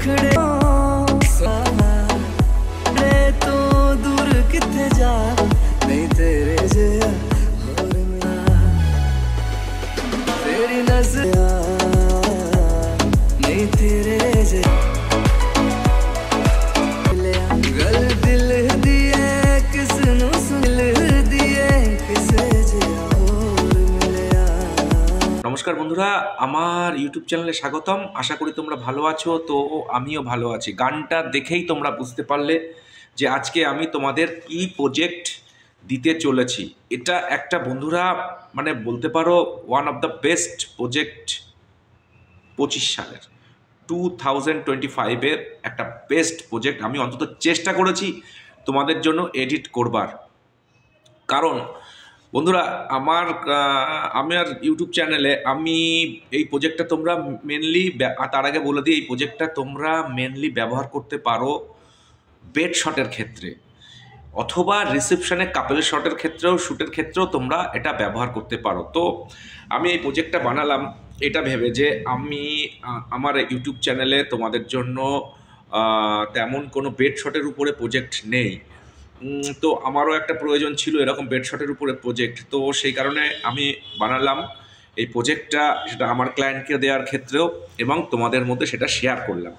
खड़े तो दूर किथे जा नहीं तेरे जिया होर मिला तेरी नजर नहीं तेरे जिया गल दिल दिए किसनू सुल दिए किसे जिया होर मिला। नमस्कार बंधुरा আমার ইউটিউব চ্যানেলে স্বাগতম। আশা করি তোমরা ভালো আছো। তো আমিও ভালো আছি। গানটা দেখেই তোমরা বুঝতে পারলে যে আজকে আমি তোমাদের কি প্রজেক্ট দিতে চলেছি। এটা একটা বন্ধুরা মানে বলতে পারো one of the best project 25 সালের 2025-এর একটা বেস্ট প্রজেক্ট। আমি অন্তত চেষ্টা করেছি তোমাদের জন্য এডিট করবার। কারণ বন্ধুরা আমার ইউটিউব চ্যানেলে আমি এই প্রজেক্টটা তোমরা মেনলি, তার আগে বলে দিই, এই প্রজেক্টটা তোমরা মেনলি ব্যবহার করতে পারো বেড শটের ক্ষেত্রে অথবা রিসেপশনে কাপেল শটের ক্ষেত্রেও, শ্যুটের ক্ষেত্রেও তোমরা এটা ব্যবহার করতে পারো। তো আমি এই প্রজেক্টটা বানালাম এটা ভেবে যে আমি আমার ইউটিউব চ্যানেলে তোমাদের জন্য তেমন কোনো বেড শটের উপরে প্রজেক্ট নেই। তো আমারও একটা প্রয়োজন ছিল এরকম বেডশটের উপরে প্রজেক্ট। তো সেই কারণে আমি বানালাম এই প্রজেক্টটা, সেটা আমার ক্লায়েন্টকে দেওয়ার ক্ষেত্রেও এবং তোমাদের মধ্যে সেটা শেয়ার করলাম।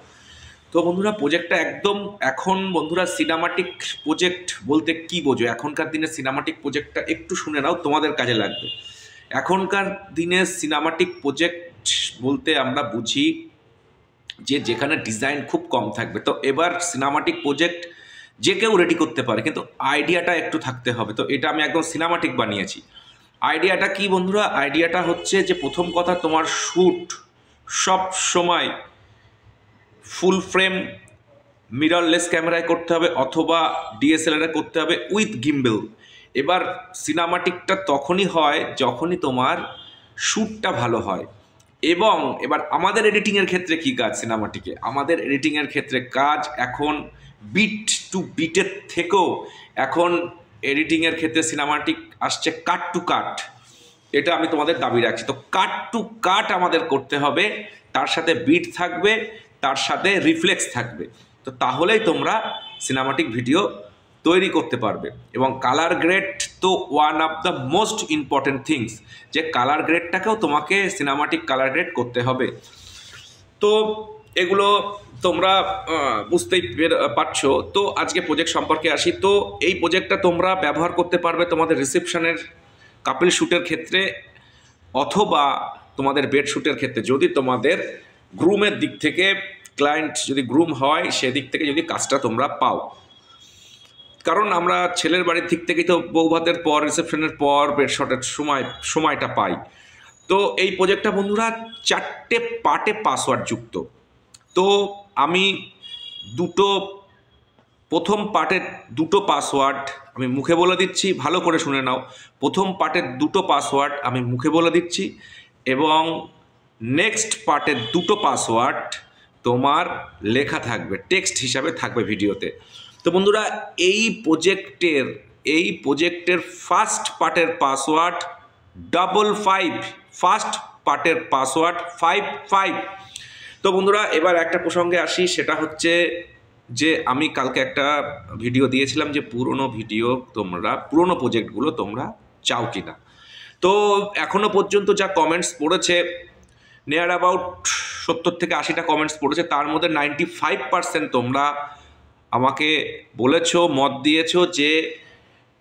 তো বন্ধুরা প্রজেক্টটা একদম এখন বন্ধুরা সিনেমাটিক প্রজেক্ট বলতে কি বোঝো? এখনকার দিনে সিনেমাটিক প্রজেক্টটা একটু শুনে নাও, তোমাদের কাজে লাগবে। এখনকার দিনে সিনেমাটিক প্রজেক্ট বলতে আমরা বুঝি যে যেখানে ডিজাইন খুব কম থাকবে। তো এবার সিনেমাটিক প্রজেক্ট যে কেউ রেডি করতে পারে, কিন্তু আইডিয়াটা একটু থাকতে হবে। তো এটা আমি একদম সিনেমাটিক বানিয়েছি। আইডিয়াটা কি বন্ধুরা? আইডিয়াটা হচ্ছে যে প্রথম কথা, তোমার শ্যুট সব সময় ফুল ফ্রেম মিররলেস ক্যামেরায় করতে হবে অথবা ডিএসএলআরে করতে হবে উইথ গিম্বল। এবার সিনেমাটিকটা তখনই হয় যখনই তোমার শ্যুটটা ভালো হয়। এবং এবার আমাদের এডিটিংয়ের ক্ষেত্রে কী কাজ সিনেমাটিকে? আমাদের এডিটিংয়ের ক্ষেত্রে কাজ এখন বিট টু বিটের থেকেও এখন এডিটিংয়ের ক্ষেত্রে সিনেমাটিক আসছে কাট টু কাট। এটা আমি তোমাদের দাবি রাখছি। তো কাট টু কাট আমাদের করতে হবে, তার সাথে বিট থাকবে, তার সাথে রিফ্লেক্স থাকবে। তো তাহলেই তোমরা সিনেমাটিক ভিডিও তৈরি করতে পারবে। এবং কালার গ্রেড তো one of the most important things, যে কালার গ্রেডটাকেও তোমাকে সিনেমাটিক কালার গ্রেড করতে হবে। তো এগুলো তোমরা বুঝতেই পারছো। তো আজকে প্রজেক্ট সম্পর্কে আসি। তো এই প্রজেক্টটা তোমরা ব্যবহার করতে পারবে তোমাদের রিসেপশনের কাপল শ্যুটের ক্ষেত্রে অথবা তোমাদের বেড শ্যুটের ক্ষেত্রে, যদি তোমাদের গ্রুমের দিক থেকে, ক্লায়েন্ট যদি গ্রুম হয় সেদিক থেকে যদি কাজটা তোমরা পাও। কারণ আমরা ছেলের বাড়ির দিক থেকেই তো বৌভাতের পর, রিসেপশনের পর বেড শটের সময়টা পাই। তো এই প্রজেক্টটা বন্ধুরা 4টে পার্টে পাসওয়ার্ড যুক্ত। তো আমি প্রথম পার্টের 2টো পাসওয়ার্ড আমি মুখে বলে দিচ্ছি, ভালো করে শুনে নাও। প্রথম পার্টের 2টো পাসওয়ার্ড আমি মুখে বলে দিচ্ছি এবং নেক্সট পার্টের 2টো পাসওয়ার্ড তোমার লেখা থাকবে, টেক্সট হিসাবে থাকবে ভিডিওতে। তো বন্ধুরা এই প্রজেক্টের ফার্স্ট পার্টের পাসওয়ার্ড 55, ফার্স্ট পার্টের পাসওয়ার্ড 55। তো বন্ধুরা এবার একটা প্রসঙ্গে আসি, সেটা হচ্ছে যে আমি কালকে একটা ভিডিও দিয়েছিলাম যে পুরনো প্রজেক্টগুলো তোমরা চাও কি না। তো এখনো পর্যন্ত যা কমেন্টস পড়েছে, নিয়ার অ্যাবাউট 70 থেকে 80টা কমেন্টস পড়েছে। তার মধ্যে 95% তোমরা আমাকে বলেছো, মত দিয়েছো যে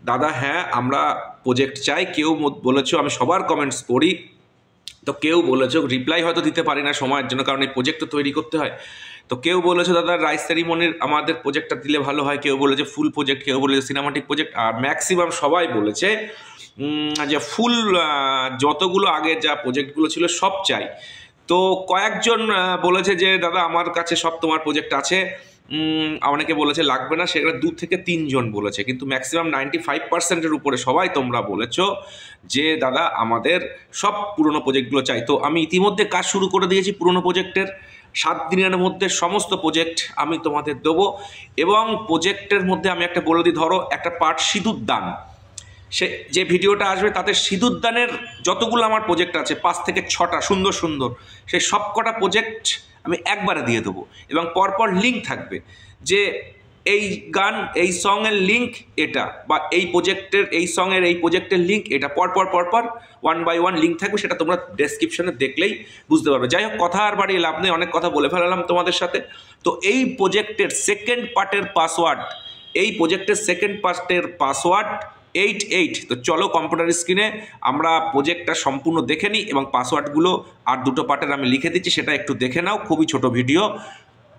দাদা হ্যাঁ আমরা প্রজেক্ট চাই। কেউ বলেছো, আমি সবার কমেন্টস পড়ি, তো কেউ বলেছো, রিপ্লাই হয়তো দিতে পারি না সময়ের জন্য, কারণ এই প্রজেক্ট তো তৈরি করতে হয়। তো কেউ বলেছো দাদা রাইস সেরিমনির আমাদের প্রজেক্টটা দিলে ভালো হয়, কেউ বলেছে ফুল প্রজেক্ট, কেউ বলেছে সিনেমাটিক প্রজেক্ট, আর ম্যাক্সিমাম সবাই বলেছে যে ফুল যতগুলো আগে যা প্রজেক্টগুলো ছিল সব চাই। তো কয়েকজন বলেছে যে দাদা আমার কাছে সব তোমার প্রজেক্ট আছে, অনেকে বলেছে লাগবে না, সেখানে 2 থেকে 3 জন বলেছে। কিন্তু ম্যাক্সিমাম 95%-এর উপরে সবাই তোমরা বলেছো যে দাদা আমাদের সব পুরনো প্রজেক্টগুলো চাই। তো আমি ইতিমধ্যে কাজ শুরু করে দিয়েছি পুরনো প্রজেক্টের। 7 দিনের মধ্যে সমস্ত প্রজেক্ট আমি তোমাদের দেবো। এবং প্রজেক্টের মধ্যে আমি একটা বলে দিই, ধরো একটা পার্ট সিঁদুর দান, সে যে ভিডিওটা আসবে তাতে সিঁদুর দানের যতগুলো আমার প্রজেক্ট আছে 5 থেকে 6টা সুন্দর সুন্দর, সেই সব কটা প্রজেক্ট আমি একবারে দিয়ে দেবো, এবং পরপর লিঙ্ক থাকবে যে এই গান এই সঙের লিঙ্ক এটা, বা এই প্রজেক্টের এই সঙের এই প্রজেক্টের লিঙ্ক এটা, পরপর 1 বাই 1 লিঙ্ক থাকবে, সেটা তোমরা ডেসক্রিপশনে দেখলেই বুঝতে পারবে। যাই হোক, কথা আর বাড়িয়ে লাভ নেই, অনেক কথা বলে ফেলালাম তোমাদের সাথে। তো এই প্রজেক্টের সেকেন্ড পার্টের পাসওয়ার্ড, এই প্রজেক্টের সেকেন্ড পার্টের পাসওয়ার্ড 88। তো চলো কম্পিউটার স্ক্রিনে আমরা প্রজেক্টটা সম্পূর্ণ দেখে নিই, এবং পাসওয়ার্ডগুলো আর দুটো পার্টের আমি লিখে দিচ্ছি, সেটা একটু দেখে নাও, খুবই ছোট ভিডিও।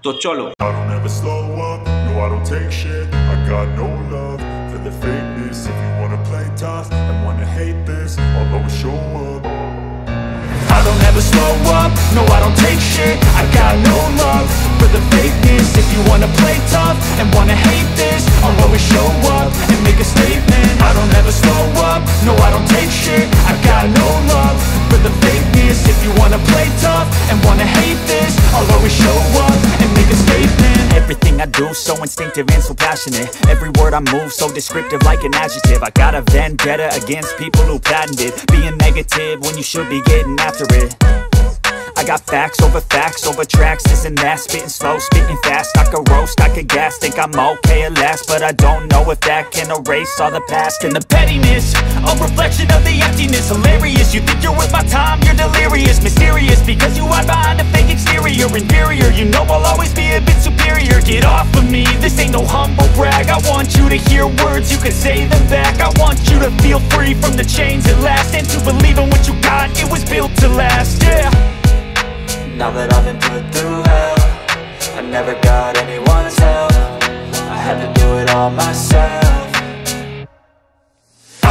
তো চলো। I don't ever slow up, no I don't take shit. I got no love for the fakeness. If you wanna play tough and wanna hate this, I'll always show up. I don't ever slow up, no I don't take shit. I got no love for the fakeness. If you wanna play tough and wanna hate this, I'll always show up and make a statement. I don't ever slow up, no I don't take shit. I got no love for the fakeness. If you wanna play tough and wanna hate this, I'll always show up and make a statement. Everything I do so instinctive and so passionate. Every word I move so descriptive like an adjective. I got a vendetta against people who patented being negative when you should be getting after it. I got facts over tracks, this and that. Spitting slow, spitting fast, I could roast, I could gas. Think I'm okay at last, but I don't know if that can erase all the past. And the pettiness, a reflection of the emptiness. Hilarious, you think you're worth my time, you're delirious. Mysterious, because you hide behind a fake exterior. Inferior, you know I'll always be a bit superior. Get off of me, this ain't no humble brag. I want you to hear words, you can say them back. I want you to feel free from the chains at last, and to believe in what you got, it was built to last, yeah. Now that I've been put through hell, I never got anyone's help. I had to do it all myself.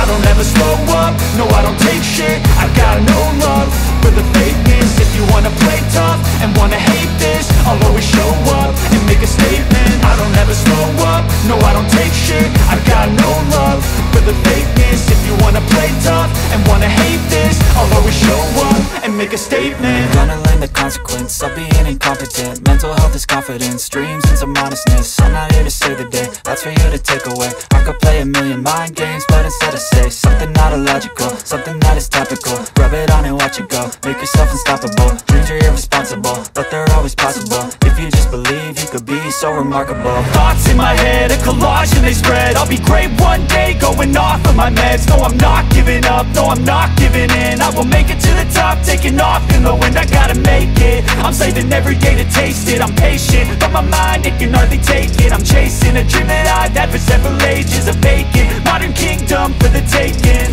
I don't ever slow up, no I don't take shit. I got no love for the fakeness. If you wanna play tough and wanna hate this, I'll always show up and make a statement. I don't ever slow up, no I don't take shit. I got no love for the fakeness. If you wanna play tough and wanna hate this, I'll always show up and make a statement. Gonna learn the consequence of being incompetent. Mental health is confidence, dreams and some honestness. I'm not here to save the day, that's for you to take away. I could play a million mind games, but instead I say something not illogical, something that is topical. Rub it on and watch it go, make yourself unstoppable. Dreams are irresponsible, but they're always possible. If you just believe, you could be so remarkable. Thoughts in my head, a collage and they spread. I'll be great one day, going off of my meds. No, I'm not giving up, no, I'm not giving in. I will make it to the top, taking off in the wind. I gotta make it, I'm saving every day to taste it. I'm patient, but my mind, it can hardly take it. I'm chasing a dream that I've had for several ages. A vacant, modern kingdom for the taking.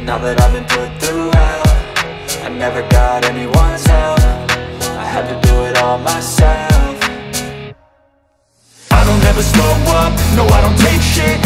Now that I've been put through hell, I never got anyone's help. I had to do it all myself. I don't ever slow up, no I don't take shit.